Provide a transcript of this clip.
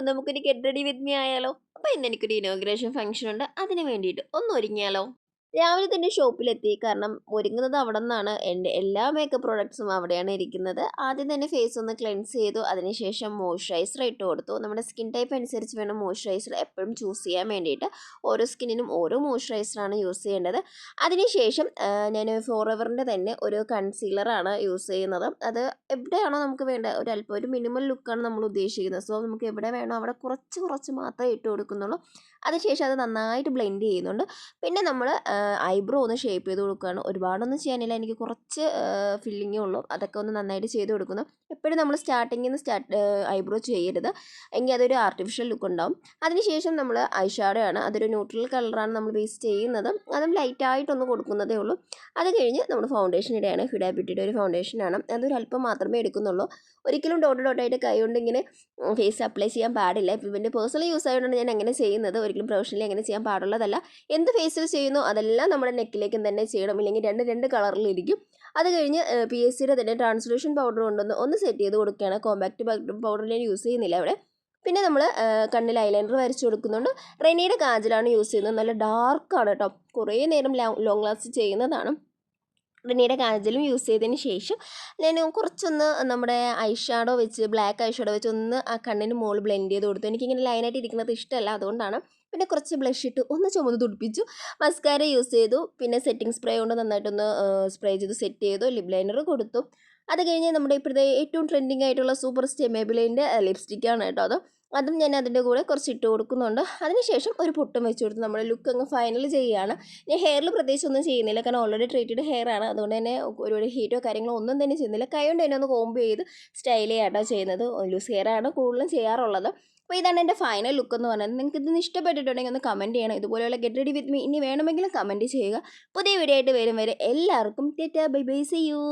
നമുക്കൊരു get ready with me ആയാലോ? അപ്പോൾ ഇന്ന് എനിക്കൊരു ഇനോഗ്രേഷൻ ഫംഗ്ഷൻ ഉണ്ട്. അതിന് വേണ്ടിയിട്ട് ഒന്ന് ഒരുങ്ങിയാലോ? രാവിലെ തന്നെ ഷോപ്പിലെത്തി. കാരണം ഒരുങ്ങുന്നത് അവിടെ നിന്നാണ്. എൻ്റെ എല്ലാ മേക്കപ്പ് പ്രോഡക്ട്സും അവിടെയാണ് ഇരിക്കുന്നത്. ആദ്യം തന്നെ ഫേസ് ഒന്ന് ക്ലെൻസ് ചെയ്തു. അതിനുശേഷം മോയ്സ്ചറൈസർ ഇട്ട് കൊടുത്തു. നമ്മുടെ സ്കിൻ ടൈപ്പ് അനുസരിച്ച് വേണം മോയ്സ്ചറൈസർ എപ്പോഴും ചൂസ് ചെയ്യാൻ വേണ്ടിയിട്ട്. ഓരോ സ്കിന്നിനും ഓരോ മോയ്സ്ചറൈസറാണ് യൂസ് ചെയ്യേണ്ടത്. അതിനുശേഷം ഞാൻ ഫോറെവറിൻ്റെ തന്നെ ഒരു കൺസീലറാണ് യൂസ് ചെയ്യുന്നത്. അത് എവിടെയാണോ നമുക്ക് വേണ്ടത് ഒരല്പം ഒരു മിനിമൽ ലുക്കാണ് നമ്മൾ ഉദ്ദേശിക്കുന്നത്. സോ നമുക്ക് എവിടെ വേണോ അവിടെ കുറച്ച് കുറച്ച് മാത്രമേ ഇട്ട് കൊടുക്കുന്നുള്ളൂ. അതിനുശേഷം അത് നന്നായിട്ട് ബ്ലെൻഡ് ചെയ്യുന്നുണ്ട്. പിന്നെ നമ്മൾ ഐബ്രോ ഒന്ന് ഷേപ്പ് ചെയ്ത് കൊടുക്കുകയാണ്. ഒരുപാടൊന്നും ചെയ്യാനില്ല, എനിക്ക് കുറച്ച് ഫില്ലിങ്ങേ ഉള്ളൂ. അതൊക്കെ ഒന്ന് നന്നായിട്ട് ചെയ്ത് കൊടുക്കുന്നു. എപ്പോഴും നമ്മൾ സ്റ്റാർട്ടിങ്ങിൽ നിന്ന് ഐബ്രോ ചെയ്യരുത്, എങ്കിൽ അതൊരു ആർട്ടിഫിഷ്യൽ ലുക്ക് ഉണ്ടാവും. അതിനുശേഷം നമ്മൾ ഐ ഷാഡോ ആണ്, അതൊരു ന്യൂട്രൽ കളറാണ് നമ്മൾ ബേസ് ചെയ്യുന്നത്. അതും ലൈറ്റായിട്ടൊന്ന് കൊടുക്കുന്നതേ ഉള്ളൂ. അത് കഴിഞ്ഞ് നമ്മൾ ഫൗണ്ടേഷൻ ഇടുകയാണ്. ഹ്യൂഡ ബ്യൂട്ടിയുടെ ഒരു ഫൗണ്ടേഷനാണ്, അതൊരു അല്പം മാത്രമേ എടുക്കുന്നുള്ളൂ. ഒരിക്കലും ഡോട്ട് ഡോട്ടായിട്ട് കൈ കൊണ്ട് ഇങ്ങനെ ഫേസ് അപ്ലൈ ചെയ്യാൻ പാടില്ല. ഇപ്പം ഇവൻ്റെ പേഴ്സണൽ യൂസ് ആയതുകൊണ്ടാണ് ഞാൻ അങ്ങനെ ചെയ്യുന്നത്. ഒരിക്കലും പ്രൊഫഷണലി അങ്ങനെ ചെയ്യാൻ പാടുള്ളതല്ല. എന്ത് ഫേസിൽ ചെയ്യുന്നോ അതെല്ലാം നമ്മുടെ നെക്കിലേക്കും തന്നെ ചെയ്യണം, ഇല്ലെങ്കിൽ രണ്ട് കളറിലിരിക്കും. അത് കഴിഞ്ഞ് PSCയുടെ തന്നെ ട്രാൻസ്ലൂഷൻ പൗഡർ കൊണ്ടൊന്ന് സെറ്റ് ചെയ്ത് കൊടുക്കുകയാണ്. കോമ്പാക്റ്റ് പൗഡർ ഞാൻ യൂസ് ചെയ്യുന്നില്ല അവിടെ. പിന്നെ നമ്മൾ കണ്ണിൽ ഐലൈനർ വരച്ച് കൊടുക്കുന്നുണ്ട്. റെനിയുടെ കാജലാണ് യൂസ് ചെയ്യുന്നത്. നല്ല ഡാർക്കാണ് കേട്ടോ, കുറേ നേരം ലോങ് ലാസ്റ്റ് ചെയ്യുന്നതാണ്. റെനിയുടെ കാജലും യൂസ് ചെയ്തതിന് ശേഷം ഞാൻ കുറച്ചൊന്ന് നമ്മുടെ ഐ ഷാഡോ വെച്ച്, ബ്ലാക്ക് ഐ ഷാഡോ വെച്ച് ഒന്ന് ആ കണ്ണിന് മുകളിൽ ബ്ലെൻഡ് ചെയ്ത് കൊടുത്തു. എനിക്കിങ്ങനെ ലൈനായിട്ട് ഇരിക്കുന്നത് ഇഷ്ടമല്ല, അതുകൊണ്ടാണ്. പിന്നെ കുറച്ച് ബ്ലഷ് ഇട്ട് ഒന്ന് ചുമന്ന് തുടിപ്പിച്ചു. മസ്കാര യൂസ് ചെയ്തു. പിന്നെ സെറ്റിംഗ് സ്പ്രേ കൊണ്ട് നന്നായിട്ടൊന്ന് സ്പ്രേ ചെയ്ത് സെറ്റ് ചെയ്തു. ലിപ് ലൈനർ കൊടുത്തു. അത് കഴിഞ്ഞ് നമ്മുടെ ഇപ്പോഴത്തെ ഏറ്റവും ട്രെൻഡിങ് ആയിട്ടുള്ള സൂപ്പർ സ്റ്റേ മേബിലിൻ്റെ ലിപ്സ്റ്റിക്കാണ് കേട്ടോ അതും ഞാൻ അതിൻ്റെ കൂടെ കുറച്ച് ഇട്ട് കൊടുക്കുന്നുണ്ട്. അതിനുശേഷം ഒരു പൊട്ടും വെച്ച് കൊടുത്ത് നമ്മുടെ ലുക്ക് അങ്ങ് ഫൈനൽ ചെയ്യുകയാണ്. ഞാൻ ഹെയറിൽ പ്രത്യേകിച്ച് ഒന്നും ചെയ്യുന്നില്ല, കാരണം ഓൾറെഡി ട്രീറ്റഡ് ഹെയർ ആണ്. അതുകൊണ്ട് തന്നെ ഒരുപാട് ഹീറ്റോ കാര്യങ്ങളോ ഒന്നും തന്നെ ചെയ്യുന്നില്ല. കൈ കൊണ്ട് തന്നെ ഒന്ന് കോംബ് ചെയ്ത് സ്റ്റൈൽ ചെയ്യാട്ടോ ചെയ്യുന്നത്. ലൂസ് ഹെയർ ആണ് കൂടുതലും ചെയ്യാറുള്ളത്. അപ്പോൾ ഇതാണ് എൻ്റെ ഫൈനൽ ലുക്ക് എന്ന് പറയുന്നത്. നിങ്ങൾക്ക് ഇതിന് ഇഷ്ടപ്പെട്ടിട്ടുണ്ടെങ്കിൽ ഒന്ന് കമൻറ്റ് ചെയ്യണം. ഇതുപോലെയുള്ള ഗെറ്റ് റെഡി വിത്ത് മീ ഇനി വേണമെങ്കിലും കമൻറ്റ് ചെയ്യുക. പുതിയ വീഡിയോ ആയിട്ട് വരും വരെ എല്ലാവർക്കും tata bye bye, see U.